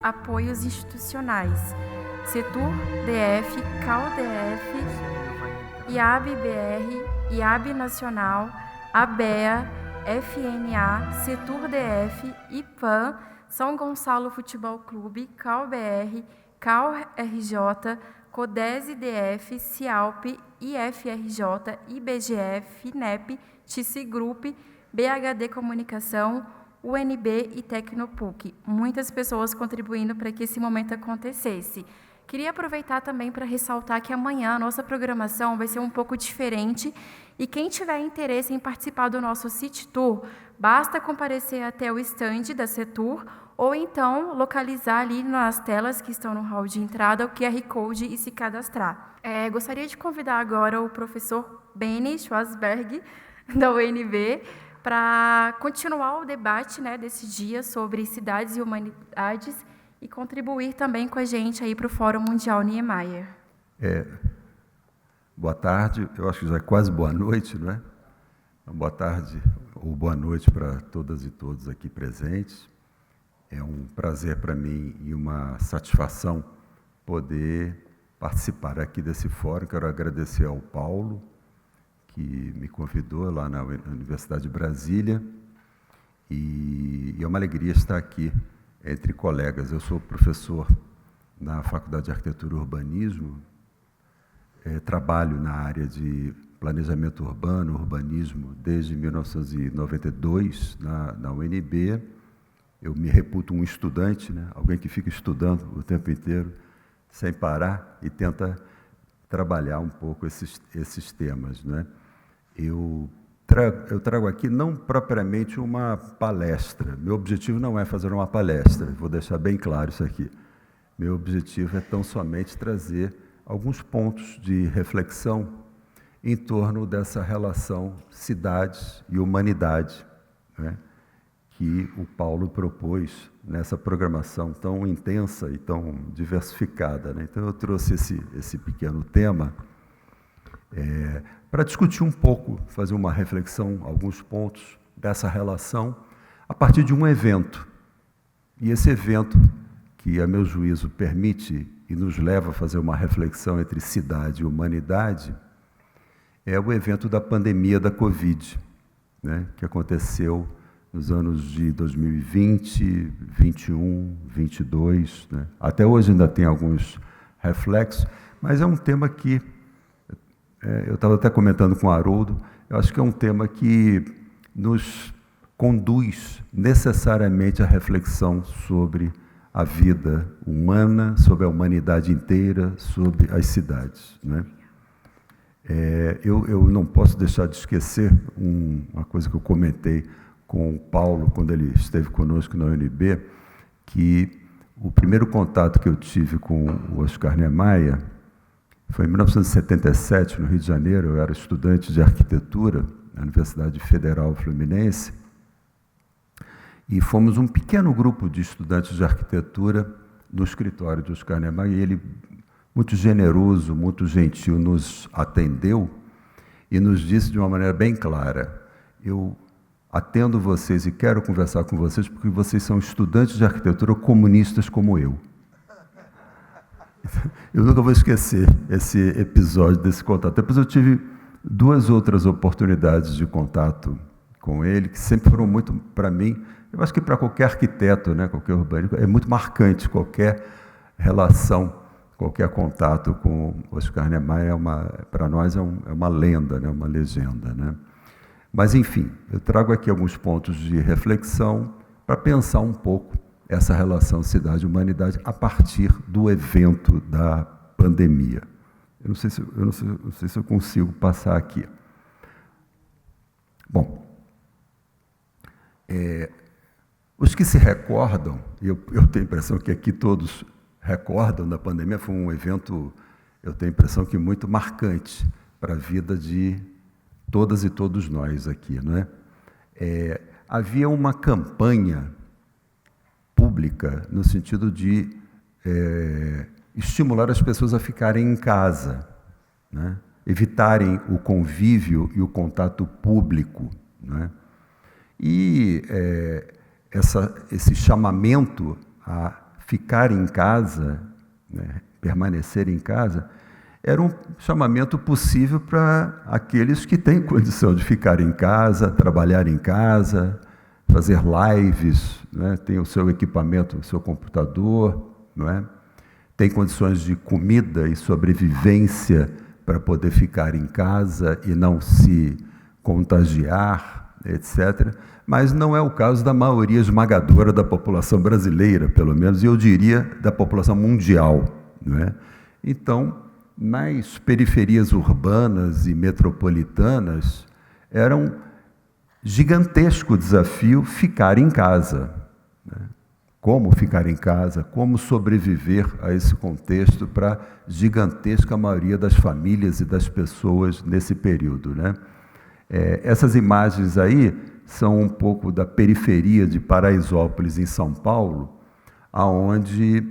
Apoios institucionais: Setur DF, CalDF, IAB-BR, IAB Nacional, ABEA, FNA, Setur DF, IPAM, São Gonçalo Futebol Clube, CalBR, CalRJ, CODESE DF, Cialp, IFRJ, IBGE, FINEP, TICIGRUP, BHD Comunicação, UNB e Tecnopuc. Muitas pessoas contribuindo para que esse momento acontecesse. Queria aproveitar também para ressaltar que amanhã a nossa programação vai ser um pouco diferente e quem tiver interesse em participar do nosso City Tour, basta comparecer até o stand da Setur ou então localizar ali nas telas que estão no hall de entrada o QR Code e se cadastrar. Gostaria de convidar agora o professor Benny Schwarzberg, da UNB, para continuar o debate, né, desse dia sobre cidades e humanidades e contribuir também com a gente aí para o Fórum Mundial Niemeyer. Boa tarde, eu acho que já é quase boa noite, não é? Boa tarde ou boa noite para todas e todos aqui presentes. É um prazer para mim e uma satisfação poder participar aqui desse fórum. Quero agradecer ao Paulo, que me convidou lá na Universidade de Brasília, e é uma alegria estar aqui entre colegas. Eu sou professor na Faculdade de Arquitetura e Urbanismo, trabalho na área de planejamento urbano, urbanismo, desde 1992, na UNB. Eu me reputo um estudante, né? Alguém que fica estudando o tempo inteiro, sem parar, e tenta trabalhar um pouco esses temas, né? Eu trago aqui não propriamente uma palestra. Meu objetivo não é fazer uma palestra, vou deixar bem claro isso aqui. Meu objetivo é tão somente trazer alguns pontos de reflexão em torno dessa relação cidades e humanidade, né, que o Paulo propôs nessa programação tão intensa e tão diversificada, né? Então, eu trouxe esse pequeno tema para discutir um pouco, fazer uma reflexão, alguns pontos dessa relação, a partir de um evento. E esse evento, que a meu juízo permite e nos leva a fazer uma reflexão entre cidade e humanidade, é o evento da pandemia da Covid, né, que aconteceu nos anos de 2020, 21, 22, né? Até hoje ainda tem alguns reflexos, mas é um tema que eu estava até comentando com o Haroldo, eu acho que é um tema que nos conduz necessariamente à reflexão sobre a vida humana, sobre a humanidade inteira, sobre as cidades, né? Eu não posso deixar de esquecer uma coisa que eu comentei com o Paulo, quando ele esteve conosco na UNB, que o primeiro contato que eu tive com o Oscar Niemeyer foi em 1977, no Rio de Janeiro. Eu era estudante de arquitetura na Universidade Federal Fluminense, e fomos um pequeno grupo de estudantes de arquitetura no escritório de Oscar Niemeyer, e ele, muito generoso, muito gentil, nos atendeu e nos disse de uma maneira bem clara: eu atendo vocês e quero conversar com vocês porque vocês são estudantes de arquitetura comunistas como eu. Eu nunca vou esquecer esse episódio, desse contato. Depois eu tive duas outras oportunidades de contato com ele, que sempre foram muito, para mim, eu acho que para qualquer arquiteto, né, qualquer urbanista, é muito marcante qualquer relação, qualquer contato com Oscar Niemeyer. Para nós é uma lenda, né, uma legenda, né? Mas, enfim, eu trago aqui alguns pontos de reflexão para pensar um pouco essa relação cidade-humanidade a partir do evento da pandemia. Eu não sei se eu consigo passar aqui. Bom, os que se recordam, e eu tenho a impressão que aqui todos recordam da pandemia, foi um evento, eu tenho a impressão que muito marcante para a vida de todas e todos nós aqui, não é? Havia uma campanha pública no sentido de estimular as pessoas a ficarem em casa, né? Evitarem o convívio e o contato público, né? E esse chamamento a ficar em casa, né, permanecer em casa, era um chamamento possível para aqueles que têm condição de ficar em casa, trabalhar em casa, fazer lives, né, tem o seu equipamento, o seu computador, não é? Tem condições de comida e sobrevivência para poder ficar em casa e não se contagiar, etc. Mas não é o caso da maioria esmagadora da população brasileira, pelo menos, e eu diria da população mundial, não é? Então, nas periferias urbanas e metropolitanas, era um gigantesco desafio ficar em casa, né? Como ficar em casa, como sobreviver a esse contexto para a gigantesca maioria das famílias e das pessoas nesse período, né? Essas imagens aí são um pouco da periferia de Paraisópolis, em São Paulo, aonde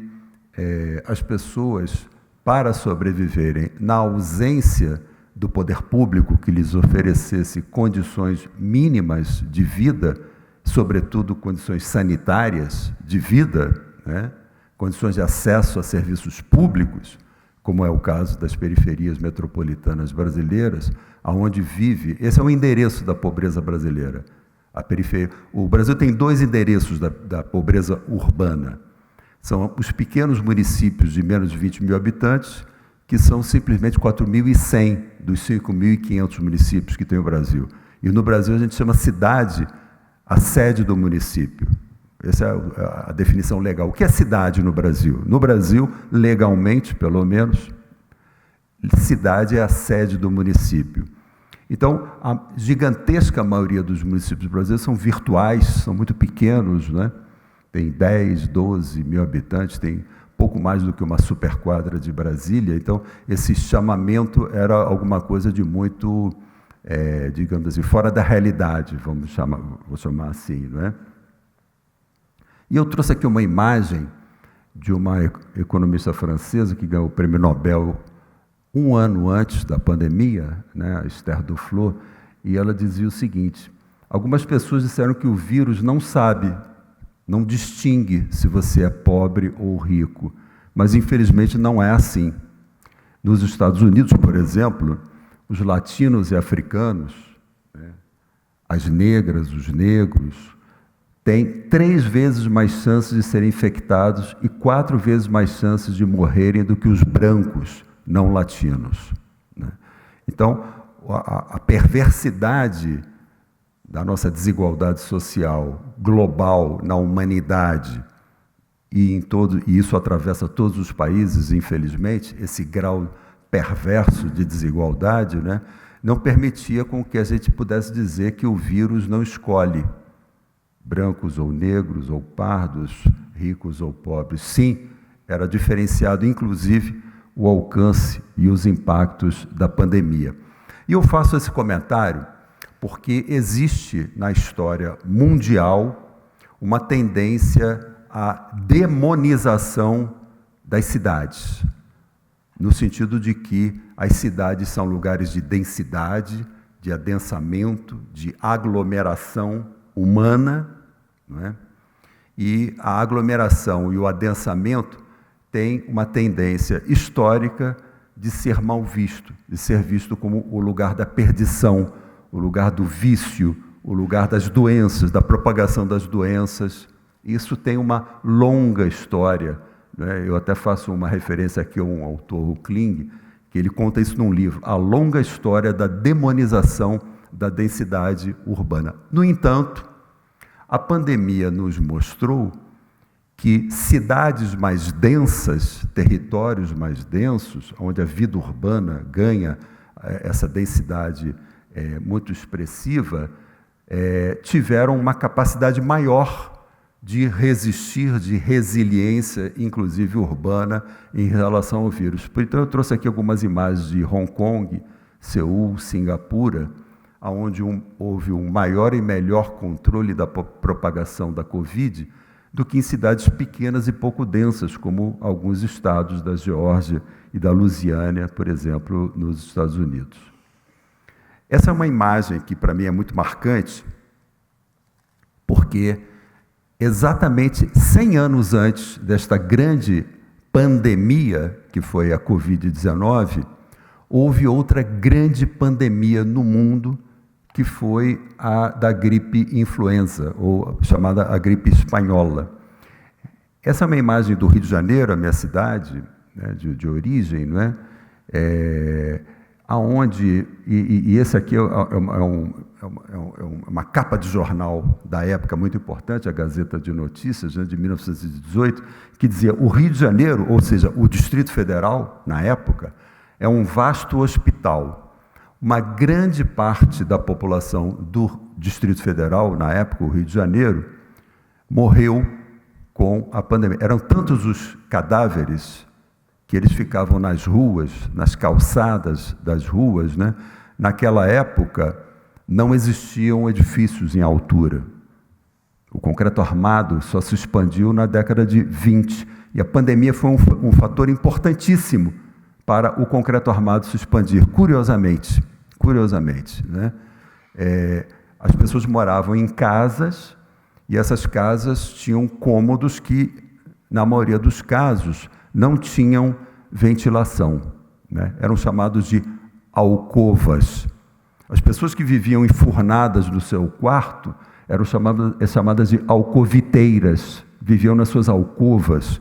as pessoas, para sobreviverem, na ausência do poder público que lhes oferecesse condições mínimas de vida, sobretudo condições sanitárias de vida, né? Condições de acesso a serviços públicos, como é o caso das periferias metropolitanas brasileiras, aonde vive, esse é o endereço da pobreza brasileira. A periferia, o Brasil tem 2 endereços da pobreza urbana. São os pequenos municípios de menos de 20 mil habitantes, que são simplesmente 4.100 dos 5.500 municípios que tem o Brasil. E no Brasil a gente chama cidade a sede do município. Essa é a definição legal. O que é cidade no Brasil? No Brasil, legalmente, pelo menos, cidade é a sede do município. Então, a gigantesca maioria dos municípios brasileiros são virtuais, são muito pequenos, né? Tem 10, 12 mil habitantes, tem pouco mais do que uma superquadra de Brasília. Então, esse chamamento era alguma coisa de muito, digamos assim, fora da realidade, vou chamar assim, não é? E eu trouxe aqui uma imagem de uma economista francesa que ganhou o prêmio Nobel um ano antes da pandemia, né, a Esther Duflo, e ela dizia o seguinte: algumas pessoas disseram que o vírus não sabe, não distingue se você é pobre ou rico, mas infelizmente não é assim. Nos Estados Unidos, por exemplo, os latinos e africanos, né, as negras, os negros, têm 3 vezes mais chances de serem infectados e 4 vezes mais chances de morrerem do que os brancos não latinos, né? Então, a perversidade da nossa desigualdade social global na humanidade, e isso atravessa todos os países, infelizmente, esse grau perverso de desigualdade, né, não permitia com que a gente pudesse dizer que o vírus não escolhe brancos ou negros ou pardos, ricos ou pobres. Sim, era diferenciado, inclusive, o alcance e os impactos da pandemia. E eu faço esse comentário porque existe na história mundial uma tendência à demonização das cidades, no sentido de que as cidades são lugares de densidade, de adensamento, de aglomeração humana, não é? E a aglomeração e o adensamento têm uma tendência histórica de ser mal visto, de ser visto como o lugar da perdição, o lugar do vício, o lugar das doenças, da propagação das doenças. Isso tem uma longa história, né? Eu até faço uma referência aqui a um autor, o Kling, que ele conta isso num livro, a longa história da demonização da densidade urbana. No entanto, a pandemia nos mostrou que cidades mais densas, territórios mais densos, onde a vida urbana ganha essa densidade muito expressiva, tiveram uma capacidade maior de resistir, de resiliência, inclusive urbana, em relação ao vírus. Então, eu trouxe aqui algumas imagens de Hong Kong, Seul, Singapura, onde houve um maior e melhor controle da propagação da Covid do que em cidades pequenas e pouco densas, como alguns estados da Geórgia e da Louisiana, por exemplo, nos Estados Unidos. Essa é uma imagem que, para mim, é muito marcante, porque exatamente 100 anos antes desta grande pandemia, que foi a Covid-19, houve outra grande pandemia no mundo, que foi a da gripe influenza, ou chamada a gripe espanhola. Essa é uma imagem do Rio de Janeiro, a minha cidade, né, de origem, não é? Aonde, e esse aqui é uma capa de jornal da época muito importante, a Gazeta de Notícias, né, de 1918, que dizia: o Rio de Janeiro, ou seja, o Distrito Federal, na época, é um vasto hospital. Uma grande parte da população do Distrito Federal, na época, o Rio de Janeiro, morreu com a pandemia. Eram tantos os cadáveres que eles ficavam nas ruas, nas calçadas das ruas, né? Naquela época, não existiam edifícios em altura. O concreto armado só se expandiu na década de 20, e a pandemia foi um fator importantíssimo para o concreto armado se expandir, curiosamente, né? As pessoas moravam em casas, e essas casas tinham cômodos que, na maioria dos casos, não tinham ventilação, né? Eram chamados de alcovas. As pessoas que viviam enfurnadas no seu quarto eram chamadas de alcoviteiras, viviam nas suas alcovas,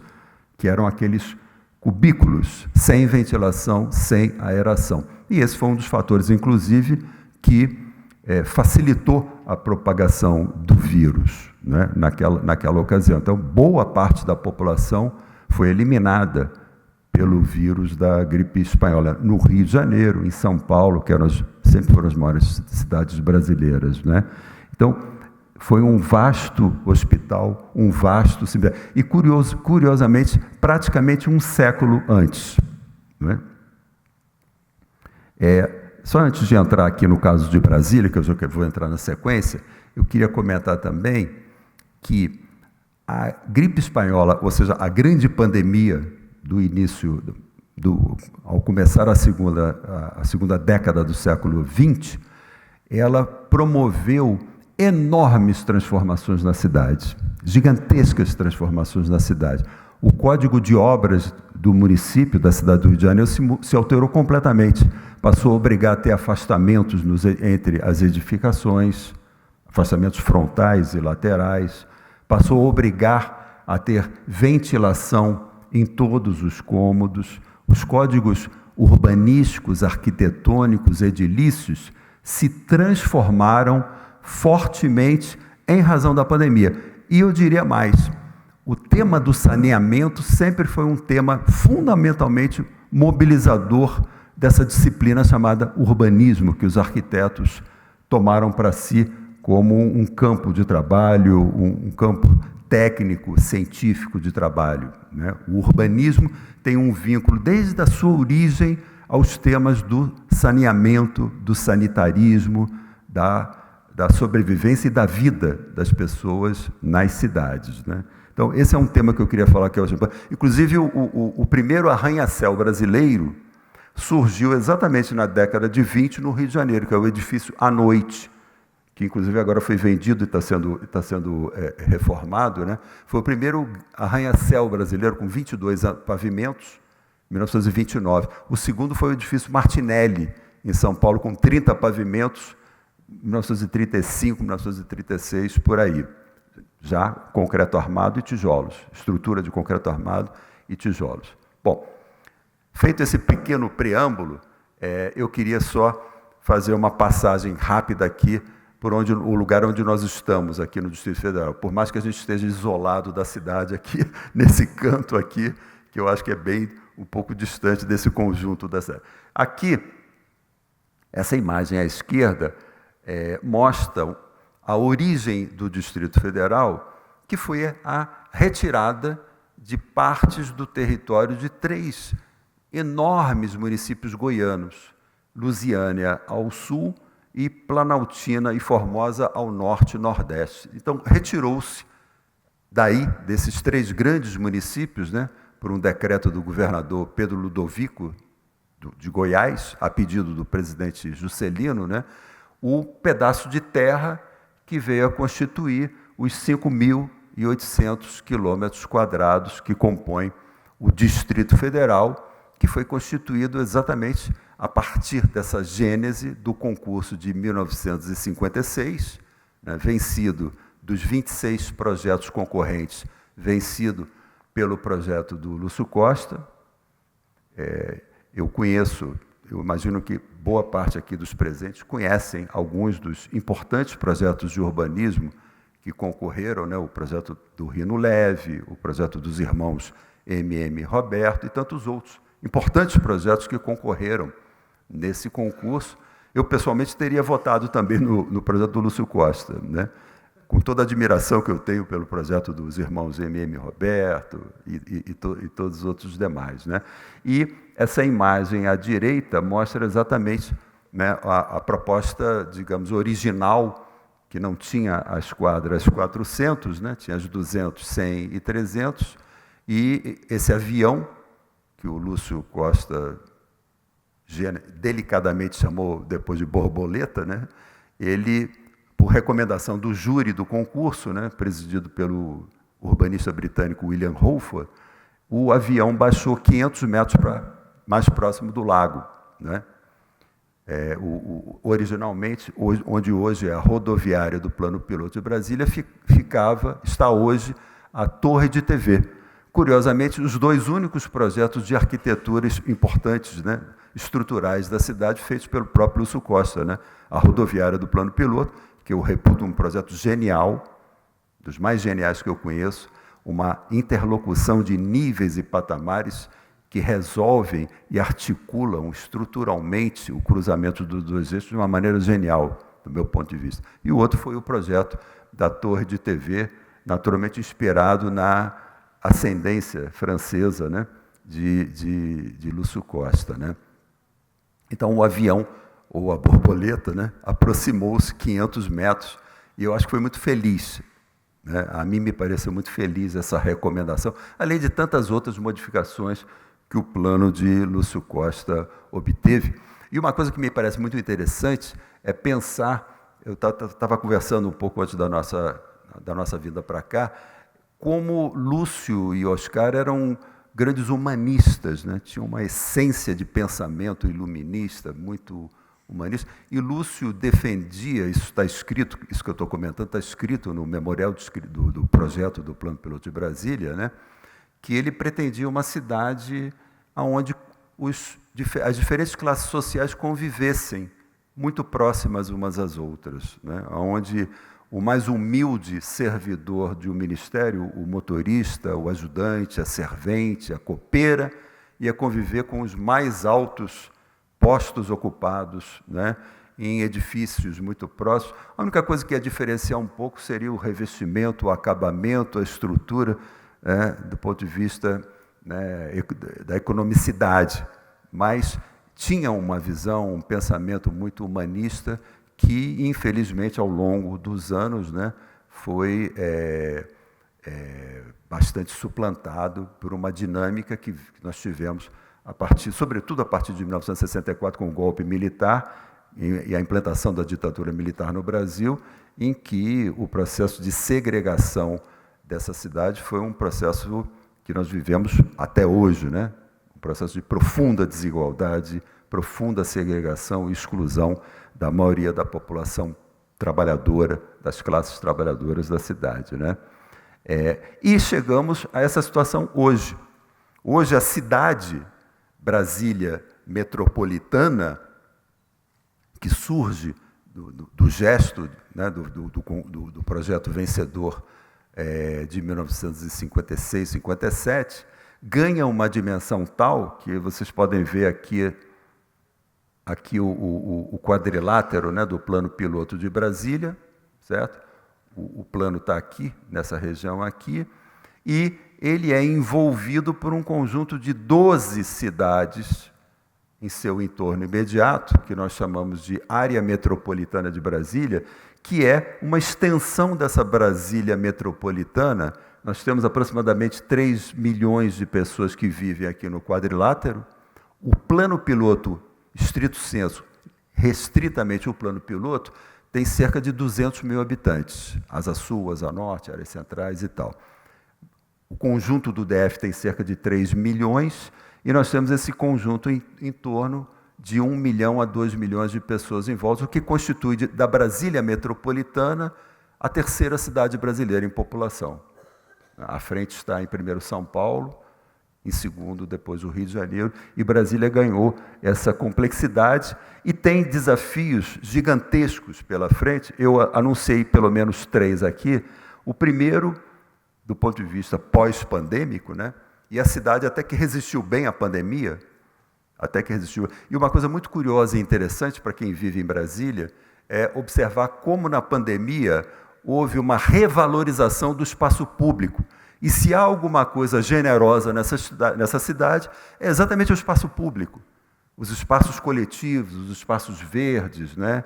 que eram aqueles cubículos, sem ventilação, sem aeração. E esse foi um dos fatores, inclusive, que facilitou a propagação do vírus, né, naquela ocasião. Então, boa parte da população foi eliminada pelo vírus da gripe espanhola, no Rio de Janeiro, em São Paulo, que sempre foram as maiores cidades brasileiras, né? Então, foi um vasto hospital, um vasto cemitério. E, curiosamente, praticamente um século antes, né? Só antes de entrar aqui no caso de Brasília, que eu já vou entrar na sequência, eu queria comentar também que a gripe espanhola, ou seja, a grande pandemia do início, ao começar a segunda década do século XX, ela promoveu enormes transformações na cidade, gigantescas transformações na cidade. O código de obras do município, da cidade do Rio de Janeiro, se alterou completamente. Passou a obrigar a ter afastamentos entre as edificações, afastamentos frontais e laterais, passou a obrigar a ter ventilação em todos os cômodos. Os códigos urbanísticos, arquitetônicos, edilícios se transformaram fortemente em razão da pandemia. E eu diria mais, o tema do saneamento sempre foi um tema fundamentalmente mobilizador dessa disciplina chamada urbanismo, que os arquitetos tomaram para si como um campo de trabalho, um campo técnico, científico de trabalho, né? O urbanismo tem um vínculo desde a sua origem aos temas do saneamento, do sanitarismo, da sobrevivência e da vida das pessoas nas cidades, né? Então, esse é um tema que eu queria falar aqui hoje. Inclusive, o primeiro arranha-céu brasileiro surgiu exatamente na década de 20 no Rio de Janeiro, que é o edifício À Noite, que inclusive agora foi vendido e está sendo reformado, né? Foi o primeiro arranha-céu brasileiro com 22 pavimentos, em 1929. O segundo foi o edifício Martinelli, em São Paulo, com 30 pavimentos, 1935, 1936, por aí. Já concreto armado e tijolos, estrutura de concreto armado e tijolos. Bom, feito esse pequeno preâmbulo, eu queria só fazer uma passagem rápida aqui por o lugar onde nós estamos, aqui no Distrito Federal. Por mais que a gente esteja isolado da cidade aqui, nesse canto aqui, que eu acho que é bem um pouco distante desse conjunto da cidade. Aqui, essa imagem à esquerda mostra a origem do Distrito Federal, que foi a retirada de partes do território de 3 enormes municípios goianos, Lusiânia ao sul e Planaltina e Formosa ao norte e nordeste. Então, retirou-se daí, desses 3 grandes municípios, né, por um decreto do governador Pedro Ludovico, de Goiás, a pedido do presidente Juscelino, né, o pedaço de terra que veio a constituir os 5.000 1.800 quilômetros quadrados que compõem o Distrito Federal, que foi constituído exatamente a partir dessa gênese do concurso de 1956, né, vencido dos 26 projetos concorrentes, vencido pelo projeto do Lúcio Costa. Eu imagino que boa parte aqui dos presentes conhecem alguns dos importantes projetos de urbanismo que concorreram, né, o projeto do Rino Leve, o projeto dos irmãos M.M. Roberto e tantos outros importantes projetos que concorreram nesse concurso. Eu, pessoalmente, teria votado também no projeto do Lúcio Costa, né? Com toda a admiração que eu tenho pelo projeto dos irmãos M.M. Roberto e todos os outros demais, né? E essa imagem à direita mostra exatamente, né, a proposta, digamos, original, que não tinha a esquadra as 400, né? Tinha as 200, 100 e 300, e esse avião, que o Lúcio Costa delicadamente chamou depois de borboleta, né? Ele, por recomendação do júri do concurso, né, presidido pelo urbanista britânico William Holford, o avião baixou 500 metros mais próximo do lago, né? Originalmente, onde hoje é a rodoviária do Plano Piloto de Brasília, está hoje a Torre de TV. Curiosamente, os dois únicos projetos de arquitetura importantes, né, estruturais da cidade, feitos pelo próprio Lúcio Costa, né? A rodoviária do Plano Piloto, que eu reputo um projeto genial, dos mais geniais que eu conheço, uma interlocução de níveis e patamares que resolvem e articulam estruturalmente o cruzamento dos dois eixos de uma maneira genial, do meu ponto de vista. E o outro foi o projeto da Torre de TV, naturalmente inspirado na ascendência francesa, né, de Lúcio Costa, né? Então, o avião, ou a borboleta, né, aproximou-se 500 metros, e eu acho que foi muito feliz, né? A mim me pareceu muito feliz essa recomendação, além de tantas outras modificações que o plano de Lúcio Costa obteve. E uma coisa que me parece muito interessante é pensar, eu estava conversando um pouco antes da nossa vinda para cá, como Lúcio e Oscar eram grandes humanistas, né? Tinham uma essência de pensamento iluminista, muito humanista, e Lúcio defendia, isso está escrito, isso que eu estou comentando, está escrito no memorial do projeto do Plano Piloto de Brasília, né? Que ele pretendia uma cidade onde as diferentes classes sociais convivessem muito próximas umas às outras, né? Onde o mais humilde servidor de um ministério, o motorista, o ajudante, a servente, a copeira, ia conviver com os mais altos postos ocupados, né, em edifícios muito próximos. A única coisa que ia diferenciar um pouco seria o revestimento, o acabamento, a estrutura, né, do ponto de vista, né, da economicidade. Mas tinha uma visão, um pensamento muito humanista, que, infelizmente, ao longo dos anos, né, foi bastante suplantado por uma dinâmica que nós tivemos, sobretudo a partir de 1964, com o golpe militar e a implantação da ditadura militar no Brasil, em que o processo de segregação dessa cidade foi um processo que nós vivemos até hoje, né? Um processo de profunda desigualdade, profunda segregação e exclusão da maioria da população trabalhadora, das classes trabalhadoras da cidade, né? E chegamos a essa situação hoje. Hoje, a cidade Brasília metropolitana, que surge do gesto, né, do projeto vencedor de 1956, 57, ganha uma dimensão tal que vocês podem ver aqui o quadrilátero, né, do Plano Piloto de Brasília, certo? O plano está aqui, nessa região aqui, e ele é envolvido por um conjunto de 12 cidades em seu entorno imediato, que nós chamamos de área metropolitana de Brasília, que é uma extensão dessa Brasília metropolitana. Nós temos aproximadamente 3 milhões de pessoas que vivem aqui no quadrilátero. O plano piloto, estrito senso, restritamente o plano piloto, tem cerca de 200 mil habitantes, Asa Sul, Asa Norte, áreas centrais e tal. O conjunto do DF tem cerca de 3 milhões, e nós temos esse conjunto em torno de 1 milhão a 2 milhões de pessoas em volta, o que constitui da Brasília metropolitana a terceira cidade brasileira em população. À frente está, em primeiro, São Paulo, em segundo, depois, o Rio de Janeiro, e Brasília ganhou essa complexidade e tem desafios gigantescos pela frente. Eu anunciei pelo menos 3 aqui. O primeiro, do ponto de vista pós-pandêmico, né? E a cidade até que resistiu bem à pandemia, até que resistiu. E uma coisa muito curiosa e interessante para quem vive em Brasília é observar como na pandemia houve uma revalorização do espaço público. E se há alguma coisa generosa nessa cidade, é exatamente o espaço público, os espaços coletivos, os espaços verdes, né?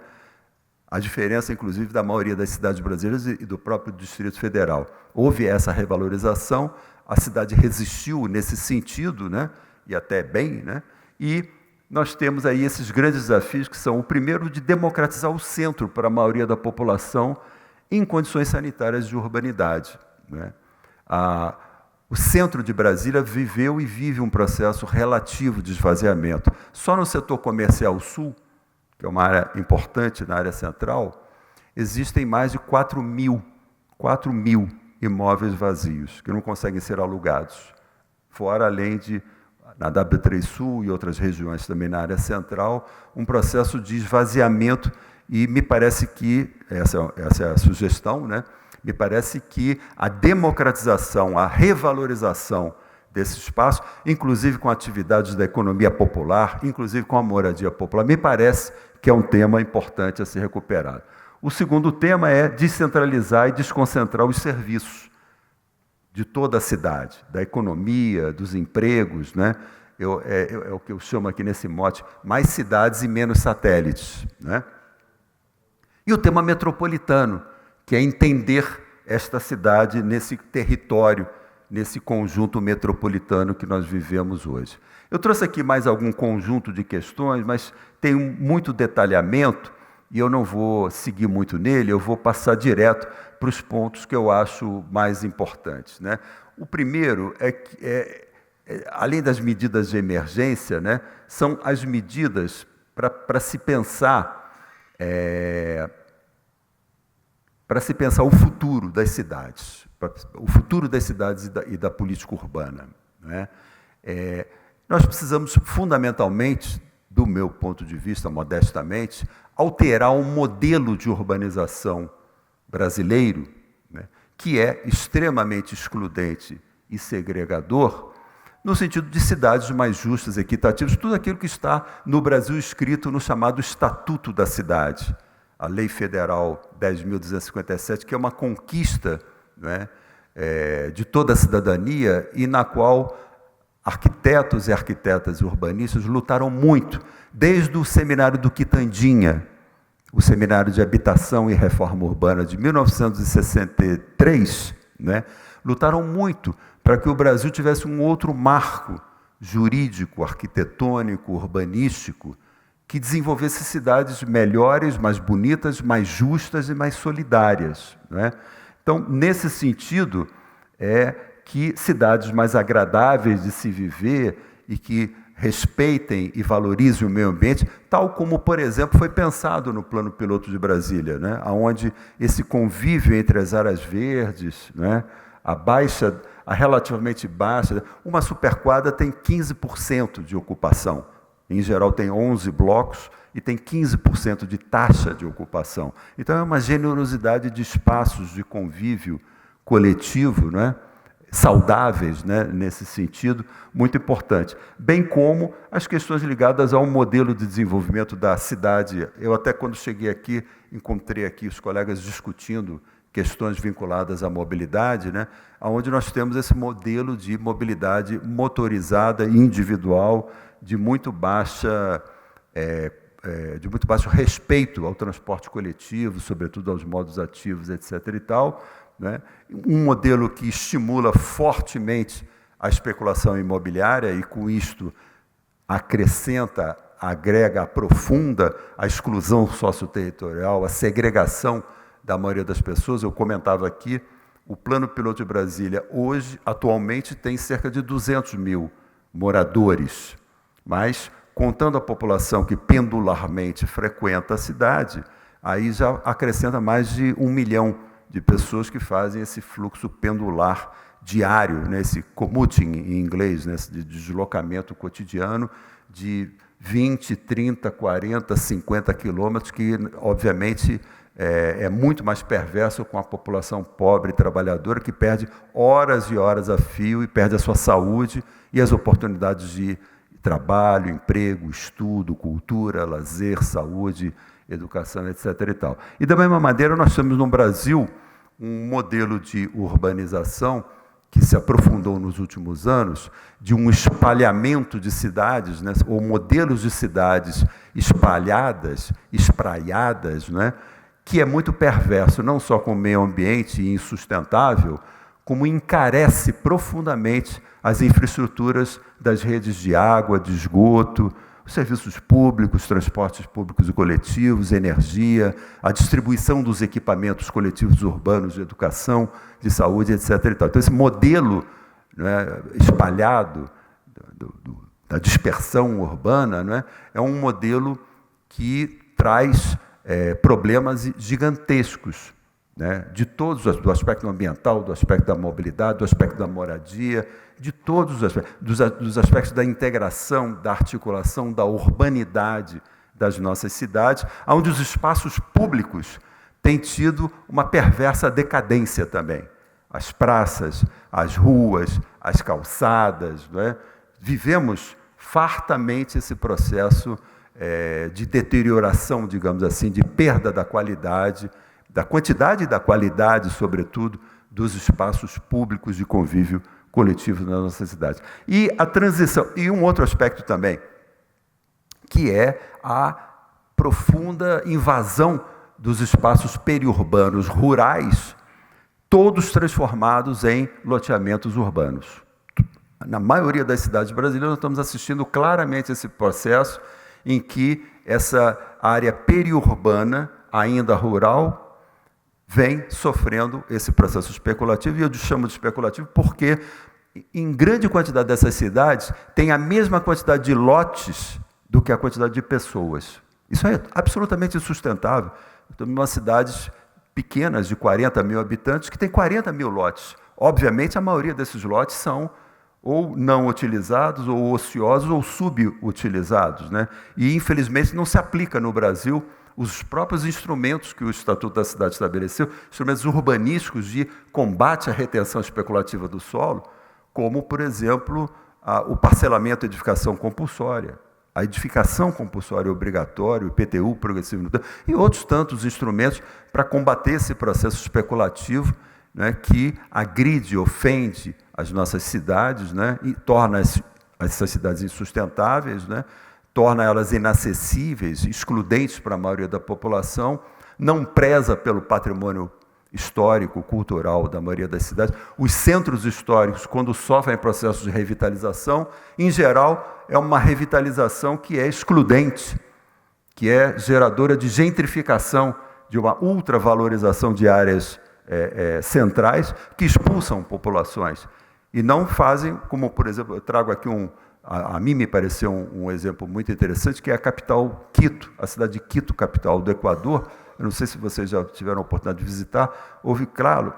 A diferença, inclusive, da maioria das cidades brasileiras e do próprio Distrito Federal. Houve essa revalorização, a cidade resistiu nesse sentido, né? E até bem, né? E nós temos aí esses grandes desafios, que são o primeiro de democratizar o centro para a maioria da população em condições sanitárias de urbanidade, né? O centro de Brasília viveu e vive um processo relativo de esvaziamento. Só no setor comercial sul, que é uma área importante na área central, existem mais de 4 mil imóveis vazios, que não conseguem ser alugados. Fora, além de, na W3 Sul e outras regiões também na área central, um processo de esvaziamento, e me parece que, essa é a sugestão, né? Me parece que a democratização, a revalorização desse espaço, inclusive com atividades da economia popular, inclusive com a moradia popular, me parece que é um tema importante a ser recuperado. O segundo tema é descentralizar e desconcentrar os serviços de toda a cidade, da economia, dos empregos, né? É o que eu chamo aqui nesse mote, mais cidades e menos satélites, né? E o tema metropolitano, que é entender esta cidade nesse território, nesse conjunto metropolitano que nós vivemos hoje. Eu trouxe aqui mais algum conjunto de questões, mas tem muito detalhamento, e eu não vou seguir muito nele, eu vou passar direto para os pontos que eu acho mais importantes, né? O primeiro é que, além das medidas de emergência, né, são as medidas para se pensar o futuro das cidades, e da política urbana, né? Nós precisamos, fundamentalmente, do meu ponto de vista, modestamente, alterar um modelo de urbanização brasileiro, né, que é extremamente excludente e segregador, no sentido de cidades mais justas, equitativas, tudo aquilo que está no Brasil escrito no chamado Estatuto da Cidade, a Lei Federal 10.257, que é uma conquista, né, de toda a cidadania, e na qual arquitetos e arquitetas urbanistas lutaram muito, desde o Seminário do Quitandinha, o Seminário de Habitação e Reforma Urbana de 1963, né, lutaram muito para que o Brasil tivesse um outro marco jurídico, arquitetônico, urbanístico, que desenvolvesse cidades melhores, mais bonitas, mais justas e mais solidárias, né? Então, nesse sentido, que cidades mais agradáveis de se viver e que respeitem e valorizem o meio ambiente, tal como, por exemplo, foi pensado no Plano Piloto de Brasília, né? Onde esse convívio entre as áreas verdes, né? A relativamente baixa, uma superquadra tem 15% de ocupação. Em geral, tem 11 blocos e tem 15% de taxa de ocupação. Então, é uma generosidade de espaços de convívio coletivo, né, saudáveis, né, nesse sentido, muito importante. Bem como as questões ligadas ao modelo de desenvolvimento da cidade. Eu até, quando cheguei aqui, encontrei aqui os colegas discutindo questões vinculadas à mobilidade, né, onde nós temos esse modelo de mobilidade motorizada e individual, de muito baixo respeito ao transporte coletivo, sobretudo aos modos ativos, etc. e tal, né? Um modelo que estimula fortemente a especulação imobiliária e, com isto, acrescenta agrega, aprofunda a exclusão socioterritorial, a segregação da maioria das pessoas. Eu comentava aqui, o Plano Piloto de Brasília, hoje, atualmente, tem cerca de 200 mil moradores, mas, contando a população que pendularmente frequenta a cidade, aí já acrescenta mais de 1 milhão de pessoas que fazem esse fluxo pendular diário, né, esse commuting em inglês, né, de deslocamento cotidiano de 20, 30, 40, 50 quilômetros, que, obviamente, é muito mais perverso com a população pobre e trabalhadora, que perde horas e horas a fio e perde a sua saúde e as oportunidades de trabalho, emprego, estudo, cultura, lazer, saúde, educação, etc. e tal. E, da mesma maneira, nós temos no Brasil um modelo de urbanização que se aprofundou nos últimos anos, de um espalhamento de cidades, né, ou modelos de cidades espalhadas, espraiadas, né, que é muito perverso, não só com o meio ambiente e insustentável, como encarece profundamente as infraestruturas das redes de água, de esgoto, os serviços públicos, transportes públicos e coletivos, energia, a distribuição dos equipamentos coletivos urbanos de educação, de saúde, etc. Então, esse modelo, né, espalhado da dispersão urbana, né, é um modelo que traz problemas gigantescos, né, de todos, do aspecto ambiental, do aspecto da mobilidade, do aspecto da moradia, de todos os aspectos, dos aspectos da integração, da articulação, da urbanidade das nossas cidades, onde os espaços públicos têm tido uma perversa decadência também. As praças, as ruas, as calçadas, não é? Vivemos fartamente esse processo de deterioração, digamos assim, de perda da qualidade, da quantidade e da qualidade, sobretudo, dos espaços públicos de convívio coletivo nas nossas cidades. E a transição, e um outro aspecto também, que é a profunda invasão dos espaços periurbanos rurais, todos transformados em loteamentos urbanos. Na maioria das cidades brasileiras, nós estamos assistindo claramente esse processo em que essa área periurbana, ainda rural, vem sofrendo esse processo especulativo, e eu chamo de especulativo porque, em grande quantidade dessas cidades, tem a mesma quantidade de lotes do que a quantidade de pessoas. Isso é absolutamente insustentável. Estamos em umas cidades pequenas, de 40 mil habitantes, que tem 40 mil lotes. Obviamente, a maioria desses lotes são ou não utilizados, ou ociosos, ou subutilizados, né? E, infelizmente, não se aplica no Brasil os próprios instrumentos que o Estatuto da Cidade estabeleceu, instrumentos urbanísticos de combate à retenção especulativa do solo, como, por exemplo, o parcelamento e edificação compulsória, a edificação compulsória obrigatória, o IPTU progressivo, e outros tantos instrumentos para combater esse processo especulativo, né, que agride, ofende as nossas cidades, né, e torna essas cidades insustentáveis, né, torna elas inacessíveis, excludentes para a maioria da população, não preza pelo patrimônio histórico, cultural da maioria das cidades. Os centros históricos, quando sofrem processos de revitalização, em geral, é uma revitalização que é excludente, que é geradora de gentrificação, de uma ultravalorização de áreas centrais, que expulsam populações. E não fazem, como, por exemplo, eu trago aqui a mim me pareceu um exemplo muito interessante, que é a capital Quito, a cidade de Quito, capital do Equador. Eu não sei se vocês já tiveram a oportunidade de visitar. Houve, claro,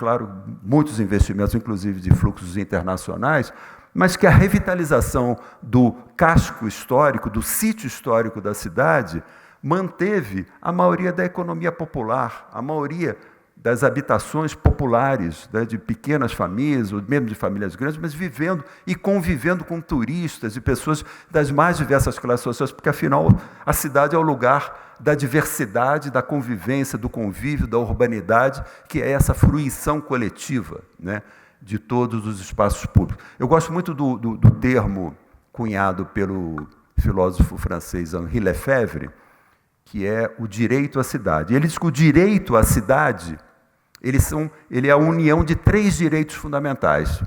muitos investimentos, inclusive de fluxos internacionais, mas que a revitalização do casco histórico, do sítio histórico da cidade, manteve a maioria da economia popular, a maioria das habitações populares, né, de pequenas famílias, ou mesmo de famílias grandes, mas vivendo e convivendo com turistas e pessoas das mais diversas classes sociais, porque, afinal, a cidade é o lugar da diversidade, da convivência, do convívio, da urbanidade, que é essa fruição coletiva, né, de todos os espaços públicos. Eu gosto muito do termo cunhado pelo filósofo francês Henri Lefebvre, que é o direito à cidade. Ele diz que o direito à cidade ele é a união de 3 direitos fundamentais.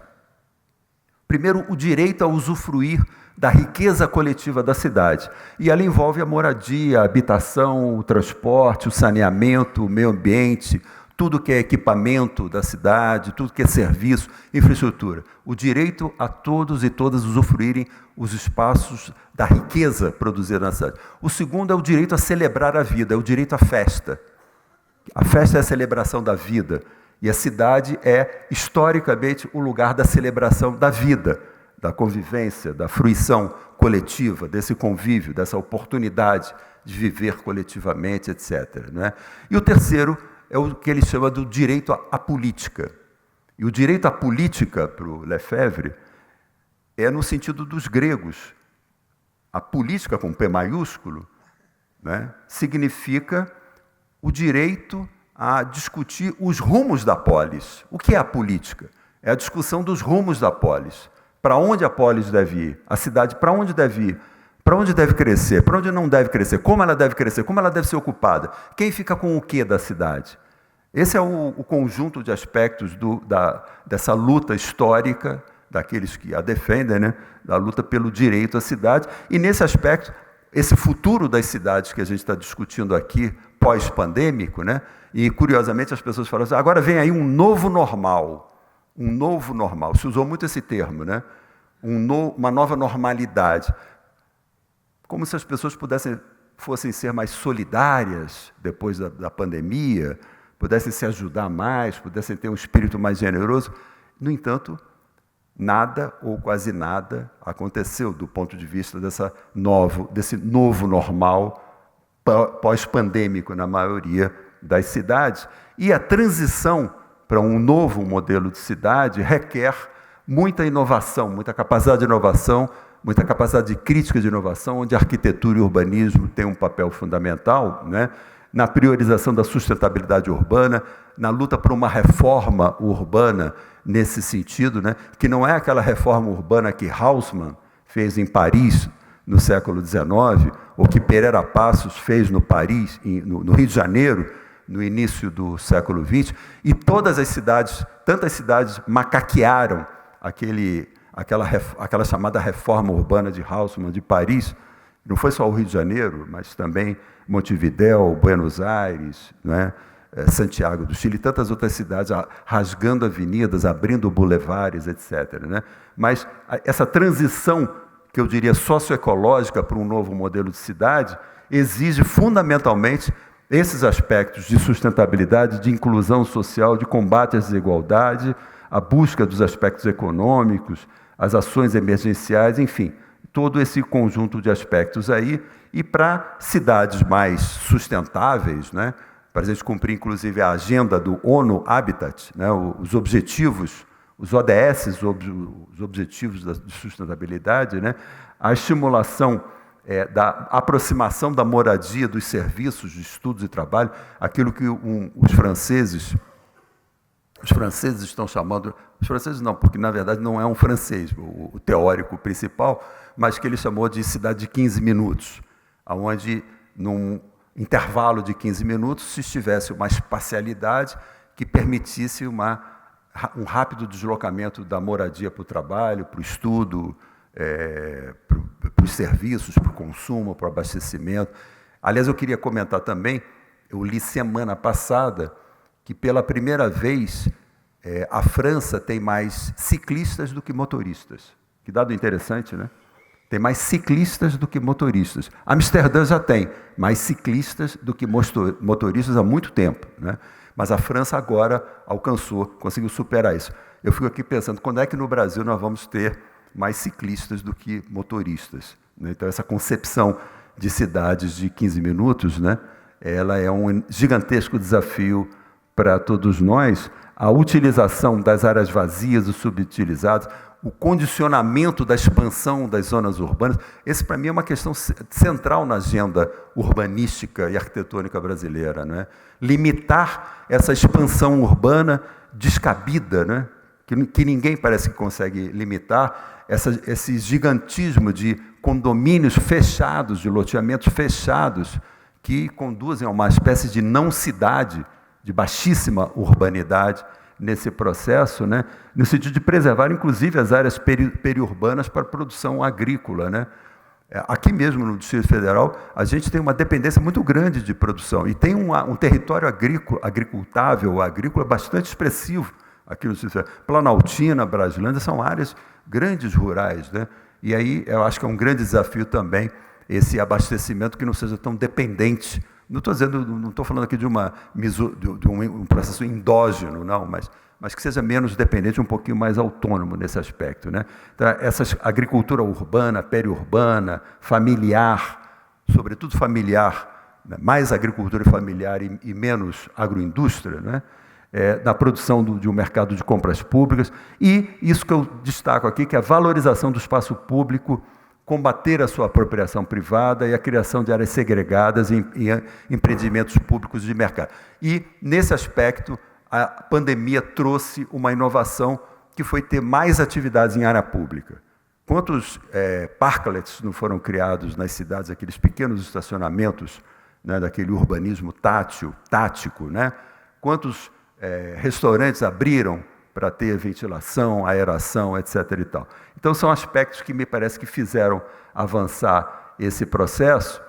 Primeiro, o direito a usufruir da riqueza coletiva da cidade. E ela envolve a moradia, a habitação, o transporte, o saneamento, o meio ambiente, tudo que é equipamento da cidade, tudo que é serviço, infraestrutura. O direito a todos e todas usufruírem os espaços da riqueza produzida na cidade. O segundo é o direito a celebrar a vida, é o direito à festa. A festa é a celebração da vida. E a cidade é, historicamente, o lugar da celebração da vida, da convivência, da fruição coletiva, desse convívio, dessa oportunidade de viver coletivamente, etc. Não é? E o terceiro é o que ele chama do direito à política. E o direito à política, para o Lefebvre, é no sentido dos gregos. A política, com P maiúsculo, né, significa o direito a discutir os rumos da polis. O que é a política? É a discussão dos rumos da polis. Para onde a polis deve ir? A cidade para onde deve ir? Para onde deve crescer? Para onde não deve crescer? Como ela deve crescer? Como ela deve ser ocupada? Quem fica com o que da cidade? Esse é o conjunto de aspectos dessa luta histórica, daqueles que a defendem, né? Da luta pelo direito à cidade. E, nesse aspecto, esse futuro das cidades que a gente está discutindo aqui, pós-pandêmico, né? E, curiosamente, as pessoas falam assim, agora vem aí um novo normal. Um novo normal. Se usou muito esse termo, né? Uma nova normalidade. Como se as pessoas fossem ser mais solidárias depois da pandemia, pudessem se ajudar mais, pudessem ter um espírito mais generoso. No entanto, nada ou quase nada aconteceu do ponto de vista desse novo normal pós-pandêmico na maioria das cidades. E a transição para um novo modelo de cidade requer muita inovação, muita capacidade de inovação, muita capacidade de crítica de inovação, onde a arquitetura e o urbanismo têm um papel fundamental, né? Na priorização da sustentabilidade urbana, na luta por uma reforma urbana nesse sentido, né? Que não é aquela reforma urbana que Haussmann fez em Paris no século XIX, ou que Pereira Passos fez no Rio de Janeiro, no início do século XX, e todas as cidades, tantas cidades macaquearam aquela chamada reforma urbana de Haussmann de Paris. Não foi só o Rio de Janeiro, mas também Montevidéu, Buenos Aires, né? Santiago do Chile, e tantas outras cidades rasgando avenidas, abrindo bulevares, etc. Né? Mas essa transição, que eu diria socioecológica, para um novo modelo de cidade, exige fundamentalmente esses aspectos de sustentabilidade, de inclusão social, de combate à desigualdade, a busca dos aspectos econômicos, as ações emergenciais, enfim, todo esse conjunto de aspectos aí. E para cidades mais sustentáveis, né, para a gente cumprir, inclusive, a agenda do ONU Habitat, né, os objetivos, os ODS, os objetivos de sustentabilidade, né, a estimulação da aproximação da moradia, dos serviços, de estudos e trabalho, aquilo que os franceses estão chamando, os franceses não, porque na verdade não é um francês, o teórico principal, mas que ele chamou de cidade de 15 minutos, onde num intervalo de 15 minutos se tivesse uma espacialidade que permitisse um rápido deslocamento da moradia para o trabalho, para o estudo, para os serviços, para o consumo, para o abastecimento. Aliás, eu queria comentar também, eu li semana passada que pela primeira vez a França tem mais ciclistas do que motoristas. Que dado interessante, né? Tem mais ciclistas do que motoristas. Amsterdã já tem mais ciclistas do que motoristas há muito tempo, né? Mas a França agora conseguiu superar isso. Eu fico aqui pensando, quando é que no Brasil nós vamos ter mais ciclistas do que motoristas, né? Então, essa concepção de cidades de 15 minutos, né? Ela é um gigantesco desafio para todos nós. A utilização das áreas vazias e subutilizadas, o condicionamento da expansão das zonas urbanas, esse, para mim, é uma questão central na agenda urbanística e arquitetônica brasileira, né? Limitar essa expansão urbana descabida, né? Que ninguém parece que consegue limitar, esse gigantismo de condomínios fechados, de loteamentos fechados, que conduzem a uma espécie de não-cidade, de baixíssima urbanidade, nesse processo, né, no sentido de preservar, inclusive, as áreas periurbanas para a produção agrícola, né? Aqui mesmo no Distrito Federal, a gente tem uma dependência muito grande de produção e tem um território agrícola bastante expressivo aqui no Distrito Federal. Planaltina, Brasilândia, são áreas grandes rurais, né? E aí eu acho que é um grande desafio também esse abastecimento que não seja tão dependente. Não estou falando aqui de um processo endógeno, não, mas que seja menos dependente, um pouquinho mais autônomo nesse aspecto, né? Então, essa agricultura urbana, periurbana, familiar, sobretudo familiar, né? Mais agricultura familiar e menos agroindústria, né? Na produção de um mercado de compras públicas, e isso que eu destaco aqui, que é a valorização do espaço público, combater a sua apropriação privada e a criação de áreas segregadas em empreendimentos públicos de mercado. E, nesse aspecto, a pandemia trouxe uma inovação que foi ter mais atividades em área pública. Quantos parklets não foram criados nas cidades, aqueles pequenos estacionamentos, né, daquele urbanismo tático, né? Quantos restaurantes abriram para ter ventilação, aeração, etc. e tal. Então, são aspectos que me parece que fizeram avançar esse processo.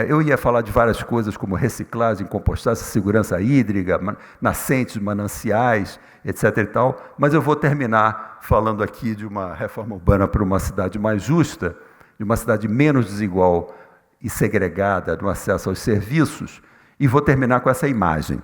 Eu ia falar de várias coisas, como reciclagem, compostagem, segurança hídrica, nascentes, mananciais, etc. e tal, mas eu vou terminar falando aqui de uma reforma urbana para uma cidade mais justa, de uma cidade menos desigual e segregada no acesso aos serviços, e vou terminar com essa imagem.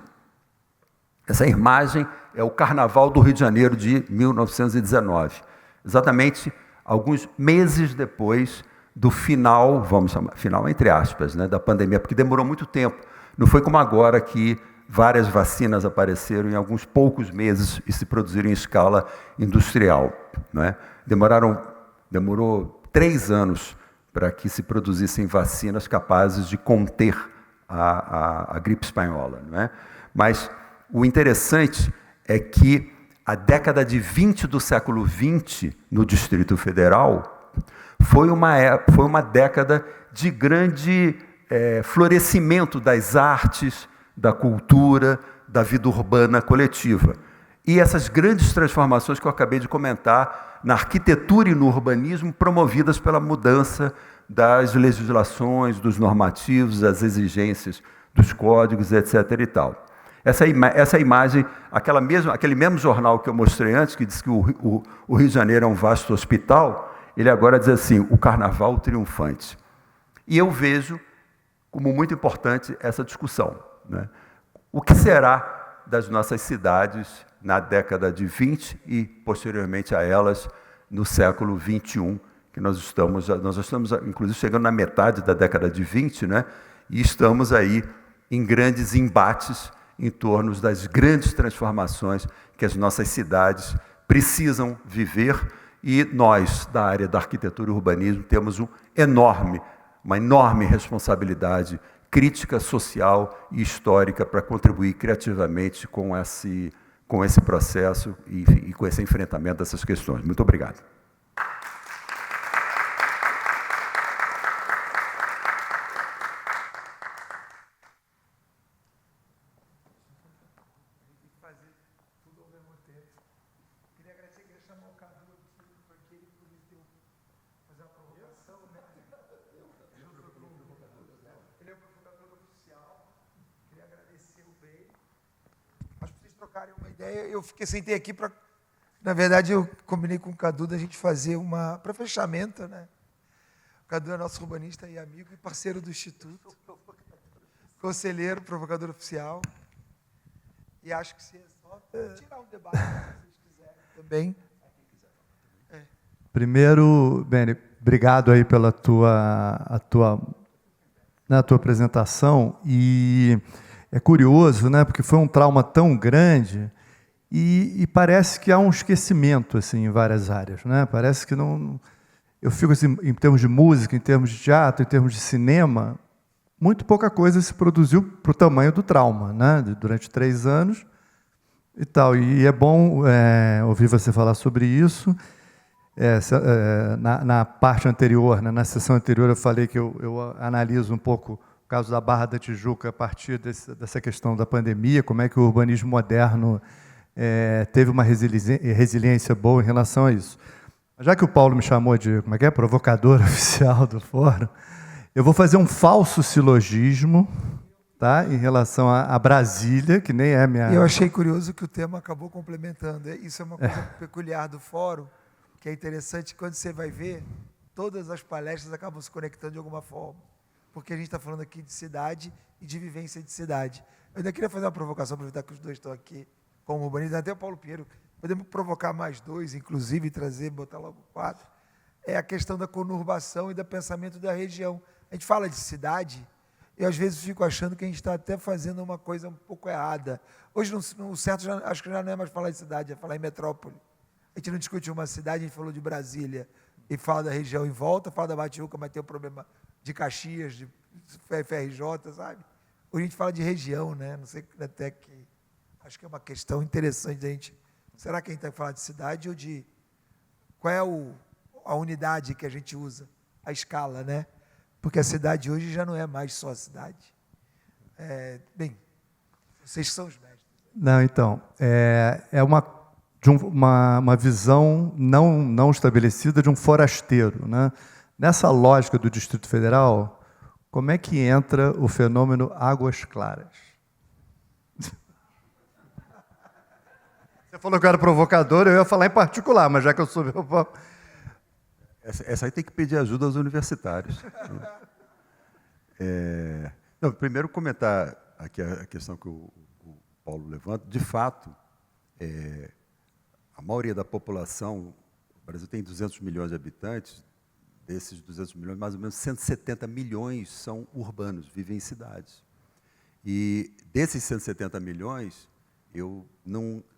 Essa imagem é o Carnaval do Rio de Janeiro de 1919, exatamente alguns meses depois do final, vamos chamar, final entre aspas, né, da pandemia, porque demorou muito tempo. Não foi como agora que várias vacinas apareceram em alguns poucos meses e se produziram em escala industrial, né? Demorou 3 anos para que se produzissem vacinas capazes de conter a gripe espanhola, não é? Mas o interessante é que a década de 20 do século XX, no Distrito Federal, foi uma década de grande florescimento das artes, da cultura, da vida urbana coletiva. E essas grandes transformações que eu acabei de comentar na arquitetura e no urbanismo, promovidas pela mudança das legislações, dos normativos, das exigências dos códigos, etc. e tal. Essa imagem, aquele mesmo jornal que eu mostrei antes, que diz que o Rio de Janeiro é um vasto hospital, ele agora diz assim, o Carnaval triunfante. E eu vejo como muito importante essa discussão, né? O que será das nossas cidades na década de 20 e, posteriormente a elas, no século 21, que nós já estamos, inclusive, chegando na metade da década de 20, né? E estamos aí em grandes embates em torno das grandes transformações que as nossas cidades precisam viver, e nós, da área da arquitetura e urbanismo, temos uma enorme responsabilidade crítica, social e histórica para contribuir criativamente com esse processo e com esse enfrentamento dessas questões. Muito obrigado. Eu sentei aqui para... Na verdade, eu combinei com o Cadu da gente fazer para fechamento, né? O Cadu é nosso urbanista e amigo e parceiro do Instituto. Conselheiro, provocador oficial. E acho que se é só tirar um debate, se vocês quiserem também. Primeiro, Beni, obrigado aí pela tua apresentação. E é curioso, né? Porque foi um trauma tão grande. E parece que há um esquecimento assim, em várias áreas, né? Parece que não... Eu fico assim, em termos de música, em termos de teatro, em termos de cinema, muito pouca coisa se produziu para o tamanho do trauma, né? Durante 3 anos e tal. E é bom ouvir você falar sobre isso. Na parte anterior, né, na sessão anterior, eu falei que eu analiso um pouco o caso da Barra da Tijuca a partir dessa questão da pandemia, como é que o urbanismo moderno teve uma resiliência boa em relação a isso. Já que o Paulo me chamou de, provocador oficial do fórum, eu vou fazer um falso silogismo, tá, em relação a Brasília, que nem é minha... Eu achei curioso que o tema acabou complementando. Isso é uma coisa peculiar do fórum, que é interessante, quando você vai ver, todas as palestras acabam se conectando de alguma forma, porque a gente está falando aqui de cidade e de vivência de cidade. Eu ainda queria fazer uma provocação, aproveitar que os dois estão aqui como urbanistas, até o Paulo Pinheiro, podemos provocar mais 2, inclusive, botar logo 4, é a questão da conurbação e do pensamento da região. A gente fala de cidade, eu às vezes fico achando que a gente está até fazendo uma coisa um pouco errada. Hoje, o certo, acho que já não é mais falar de cidade, é falar em metrópole. A gente não discute uma cidade, a gente falou de Brasília, e fala da região em volta, fala da Batiuca, mas tem o problema de Caxias, de FRJ, sabe? Hoje a gente fala de região, né? Não sei até que... Acho que é uma questão interessante da gente... Será que a gente tem que falar de cidade ou de... Qual é a unidade que a gente usa? A escala, né? Porque a cidade hoje já não é mais só a cidade. Bem, vocês são os mestres. Não, então, é uma visão não estabelecida de um forasteiro, né? Nessa lógica do Distrito Federal, como é que entra o fenômeno Águas Claras? Você falou que eu era provocador, eu ia falar em particular, mas já que eu sou... Essa aí tem que pedir ajuda aos universitários. Não, primeiro comentar aqui a questão que o Paulo levanta. De fato, a maioria da população, o Brasil tem 200 milhões de habitantes, desses 200 milhões, mais ou menos 170 milhões são urbanos, vivem em cidades. E desses 170 milhões, eu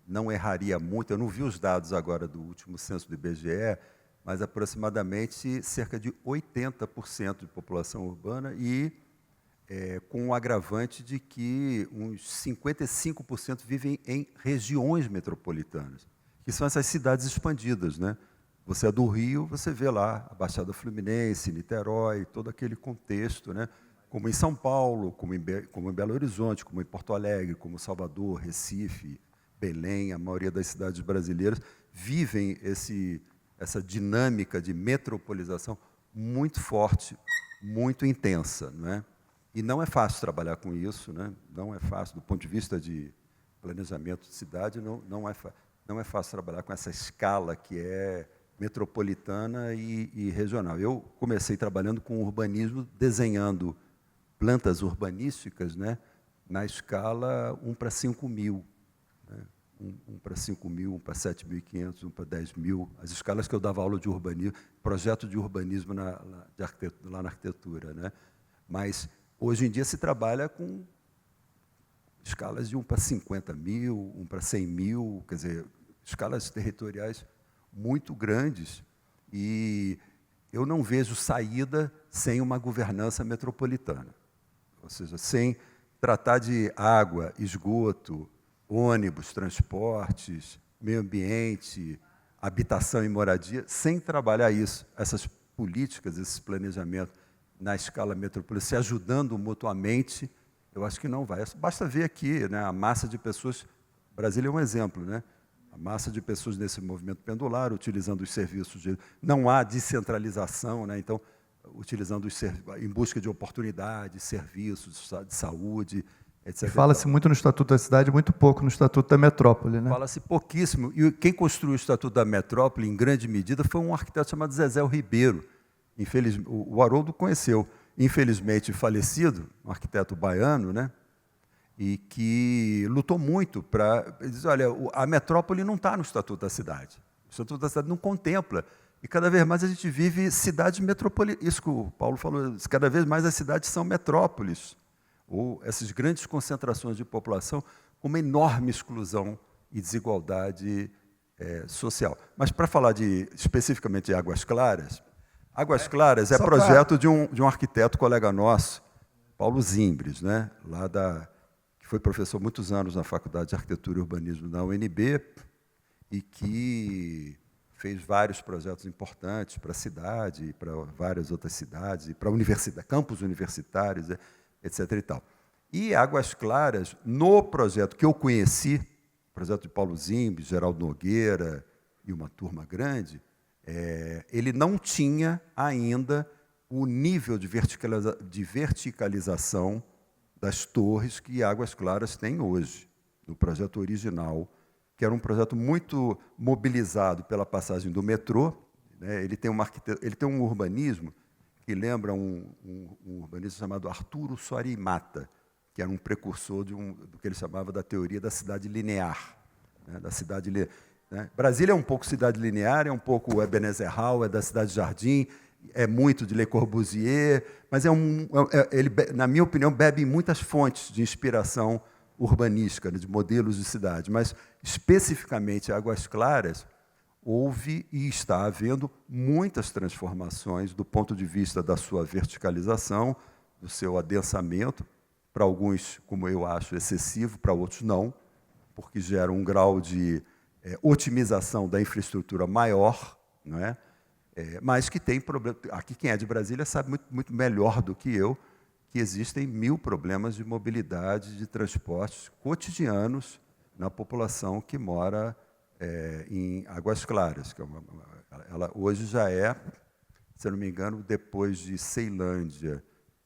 não erraria muito, eu não vi os dados agora do último censo do IBGE, mas aproximadamente cerca de 80% de população urbana e com o agravante de que uns 55% vivem em regiões metropolitanas, que são essas cidades expandidas, né? Você é do Rio, você vê lá a Baixada Fluminense, Niterói, todo aquele contexto, né? Como em São Paulo, como em Belo Horizonte, como em Porto Alegre, como Salvador, Recife, Belém, a maioria das cidades brasileiras vivem essa dinâmica de metropolização muito forte, muito intensa, não é? E não é fácil trabalhar com isso, né? Não é fácil, do ponto de vista de planejamento de cidade, não é fácil trabalhar com essa escala que é metropolitana e regional. Eu comecei trabalhando com urbanismo, desenhando plantas urbanísticas, né, na escala 1 para 5.000, né? 1 para 5.000, 1 para 7.500, 1 para 10.000, as escalas que eu dava aula de urbanismo, projeto de urbanismo lá na arquitetura, né? Mas hoje em dia se trabalha com escalas de 1 para 50.000, 1 para 100.000, quer dizer, escalas territoriais muito grandes, e eu não vejo saída sem uma governança metropolitana. Ou seja, sem tratar de água, esgoto, ônibus, transportes, meio ambiente, habitação e moradia, sem trabalhar isso, essas políticas, esses planejamentos na escala metropolitana, se ajudando mutuamente, eu acho que não vai. Basta ver aqui, né, a massa de pessoas, Brasília é um exemplo, né? A massa de pessoas nesse movimento pendular, utilizando os serviços não há descentralização, né? Então, utilizando em busca de oportunidades, serviços de saúde, etc. Fala-se muito no Estatuto da Cidade, muito pouco no Estatuto da Metrópole, né? Fala-se pouquíssimo. E quem construiu o Estatuto da Metrópole, em grande medida, foi um arquiteto chamado Zezé Ribeiro. O Haroldo conheceu, infelizmente falecido, um arquiteto baiano, né? E que lutou muito para... Ele diz, olha, a metrópole não está no Estatuto da Cidade. O Estatuto da Cidade não contempla. E cada vez mais a gente vive cidades metropolitanas. Isso que o Paulo falou, cada vez mais as cidades são metrópoles, ou essas grandes concentrações de população com uma enorme exclusão e desigualdade social. Mas para falar especificamente de Águas Claras, Águas Claras é projeto de um arquiteto colega nosso, Paulo Zimbres, né? Que foi professor muitos anos na Faculdade de Arquitetura e Urbanismo da UNB e que fez vários projetos importantes para a cidade, e para várias outras cidades, e para campos universitários, etc. E tal. E Águas Claras, no projeto que eu conheci, projeto de Paulo Zimbres, Geraldo Nogueira e uma turma grande, ele não tinha ainda o nível de verticalização das torres que Águas Claras tem hoje, no projeto original, que era um projeto muito mobilizado pela passagem do metrô, né? Ele tem um urbanismo que lembra um urbanista chamado Arturo Soares Mata, que era um precursor do que ele chamava da teoria da cidade linear. Né? Né? Brasília é um pouco cidade linear, é um pouco Ebenezer Hall, é da Cidade Jardim, é muito de Le Corbusier, mas ele, na minha opinião, bebe em muitas fontes de inspiração urbanística, né, de modelos de cidade. Mas, especificamente, Águas Claras, houve e está havendo muitas transformações do ponto de vista da sua verticalização, do seu adensamento, para alguns, como eu acho, excessivo, para outros não, porque gera um grau de otimização da infraestrutura maior, não é? Mas que tem problema. Aqui, quem é de Brasília sabe muito, muito melhor do que eu que existem 1000 problemas de mobilidade, de transportes cotidianos na população que mora em Águas Claras. Que ela hoje já é, se eu não me engano, depois de Ceilândia,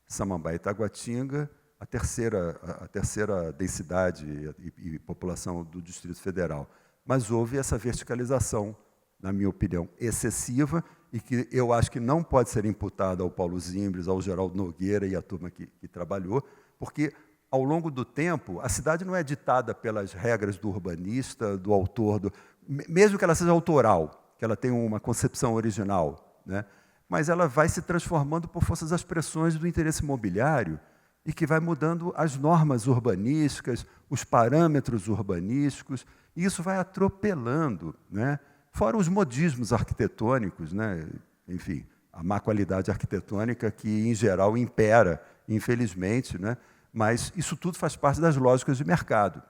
Samambaia e Taguatinga, a terceira densidade e população do Distrito Federal. Mas houve essa verticalização, na minha opinião, excessiva, e que eu acho que não pode ser imputada ao Paulo Zimbres, ao Geraldo Nogueira e à turma que trabalhou, porque, ao longo do tempo, a cidade não é ditada pelas regras do urbanista, do autor, mesmo que ela seja autoral, que ela tenha uma concepção original, né? Mas ela vai se transformando por força das pressões do interesse imobiliário e que vai mudando as normas urbanísticas, os parâmetros urbanísticos, e isso vai atropelando, né? Fora os modismos arquitetônicos, né? Enfim, a má qualidade arquitetônica que, em geral, impera, infelizmente, né? Mas isso tudo faz parte das lógicas de mercado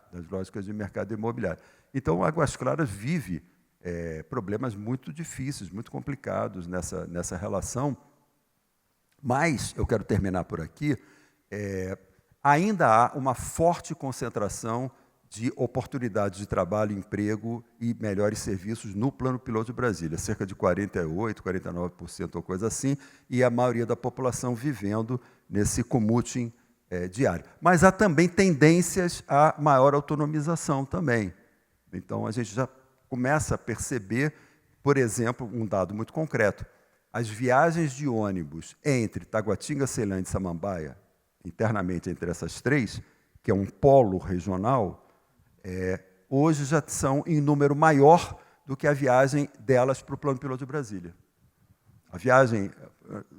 imobiliário. Então, Águas Claras vive problemas muito difíceis, muito complicados nessa relação. Mas, eu quero terminar por aqui, ainda há uma forte concentração de oportunidades de trabalho, emprego e melhores serviços no Plano Piloto de Brasília, cerca de 48%, 49% ou coisa assim, e a maioria da população vivendo nesse commuting diário. Mas há também tendências à maior autonomização também. Então, a gente já começa a perceber, por exemplo, um dado muito concreto, as viagens de ônibus entre Taguatinga, Ceilândia e Samambaia, internamente entre essas três, que é um polo regional, hoje já são em número maior do que a viagem delas para o Plano Piloto de Brasília. A viagem,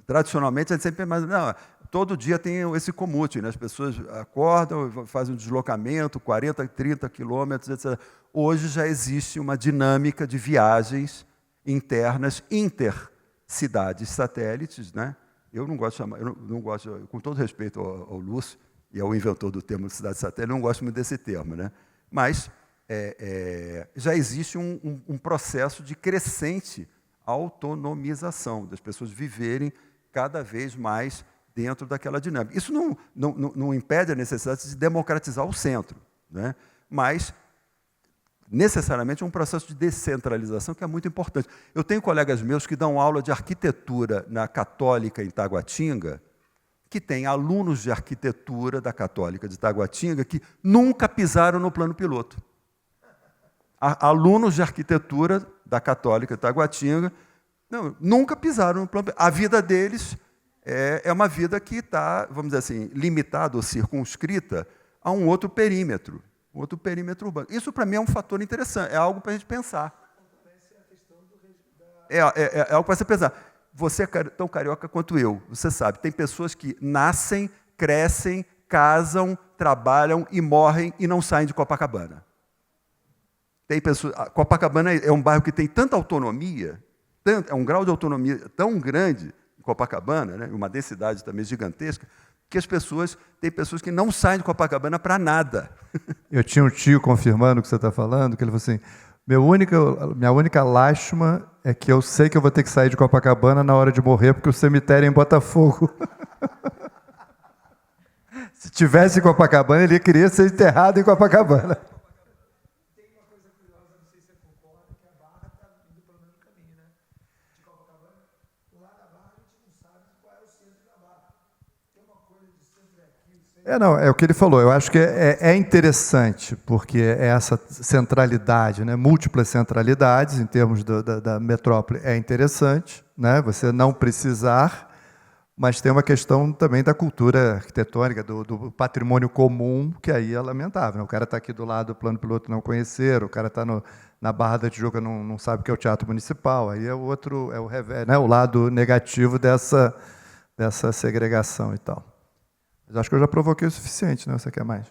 tradicionalmente, a gente sempre imagina, não, todo dia tem esse commuting, né? As pessoas acordam, fazem um deslocamento, 40, 30 quilômetros, etc. Hoje já existe uma dinâmica de viagens internas, intercidades satélites, né? Eu não gosto de chamar, com todo respeito ao Lúcio e ao inventor do termo de cidade satélite, eu não gosto muito desse termo, né? Mas já existe um processo de crescente autonomização, das pessoas viverem cada vez mais dentro daquela dinâmica. Isso não impede a necessidade de democratizar o centro, né? Mas, necessariamente, é um processo de descentralização que é muito importante. Eu tenho colegas meus que dão aula de arquitetura na Católica em Taguatinga, que tem alunos de arquitetura da Católica de Taguatinga que nunca pisaram no Plano Piloto. Alunos de arquitetura da Católica de Taguatinga nunca pisaram no Plano Piloto. A vida deles é uma vida que está, vamos dizer assim, limitada ou circunscrita a um outro perímetro urbano. Isso, para mim, é um fator interessante, é algo para a gente pensar. É algo para você pensar. Você é tão carioca quanto eu, você sabe, tem pessoas que nascem, crescem, casam, trabalham e morrem e não saem de Copacabana. Tem pessoas, Copacabana é um bairro que tem tanta autonomia, é um grau de autonomia tão grande em Copacabana, né, uma densidade também gigantesca, que tem pessoas que não saem de Copacabana para nada. Eu tinha um tio confirmando o que você está falando, que ele falou assim, minha única lástima é que eu sei que eu vou ter que sair de Copacabana na hora de morrer, porque o cemitério é em Botafogo. Se tivesse em Copacabana, ele queria ser enterrado em Copacabana. Não, é o que ele falou. Eu acho que é interessante, porque é essa centralidade, né? Múltiplas centralidades, em termos da metrópole, é interessante, né? Você não precisar, mas tem uma questão também da cultura arquitetônica, do patrimônio comum, que aí é lamentável, né? O cara está aqui do lado do plano piloto não conhecer, o cara está na Barra da Tijuca não sabe o que é o Teatro Municipal, aí é o outro, é o revés, né? O lado negativo dessa segregação e tal. Mas acho que eu já provoquei o suficiente, né? Você quer mais?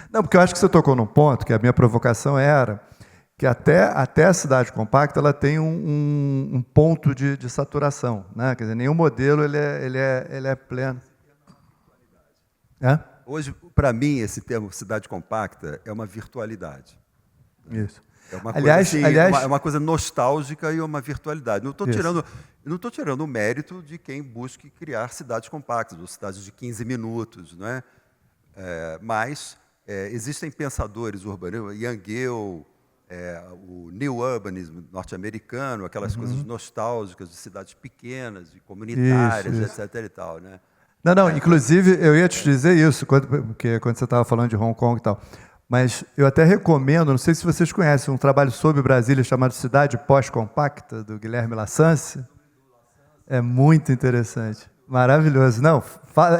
Não, porque eu acho que você tocou num ponto, que a minha provocação era que até a cidade compacta ela tem um ponto de saturação, né? Quer dizer, nenhum modelo ele é pleno. É? Hoje, para mim, esse termo cidade compacta é uma virtualidade. Isso. É uma Aliás, coisa, assim, é uma coisa nostálgica e uma virtualidade. Não estou tirando o mérito de quem busque criar cidades compactas, ou cidades de 15 minutos, não é? Mas existem pensadores urbanos, Yangel, o New Urbanism norte-americano, aquelas coisas nostálgicas de cidades pequenas, de comunitárias, isso. etc. e tal, né? Não, inclusive, eu ia te dizer isso, porque quando você estava falando de Hong Kong e tal, mas eu até recomendo, não sei se vocês conhecem, um trabalho sobre Brasília chamado Cidade Pós-Compacta, do Guilherme Lassance. É muito interessante, maravilhoso. Não,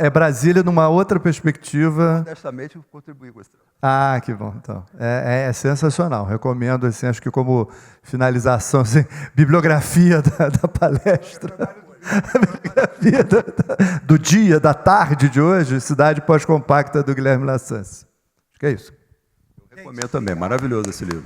é Brasília numa outra perspectiva. Modestamente, eu contribuí com isso. Ah, que bom. Então, é sensacional. Recomendo, assim, acho que como finalização, assim, bibliografia da palestra, bibliografia do dia, da tarde de hoje, Cidade Pós-Compacta, do Guilherme Lassance. Acho que é isso. Eu recomendo também, maravilhoso esse livro.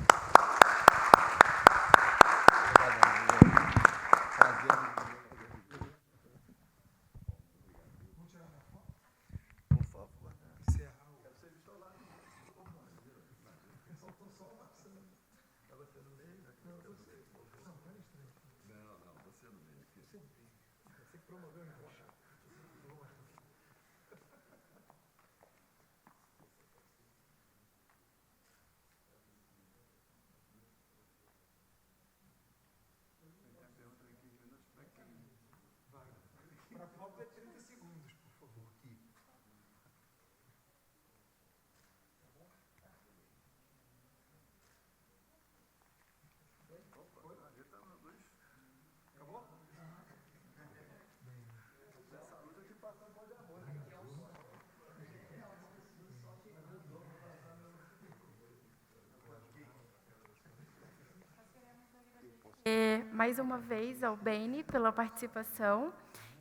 Mais uma vez ao Beni pela participação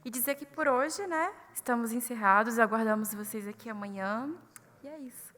e dizer que por hoje, né, estamos encerrados, aguardamos vocês aqui amanhã e é isso.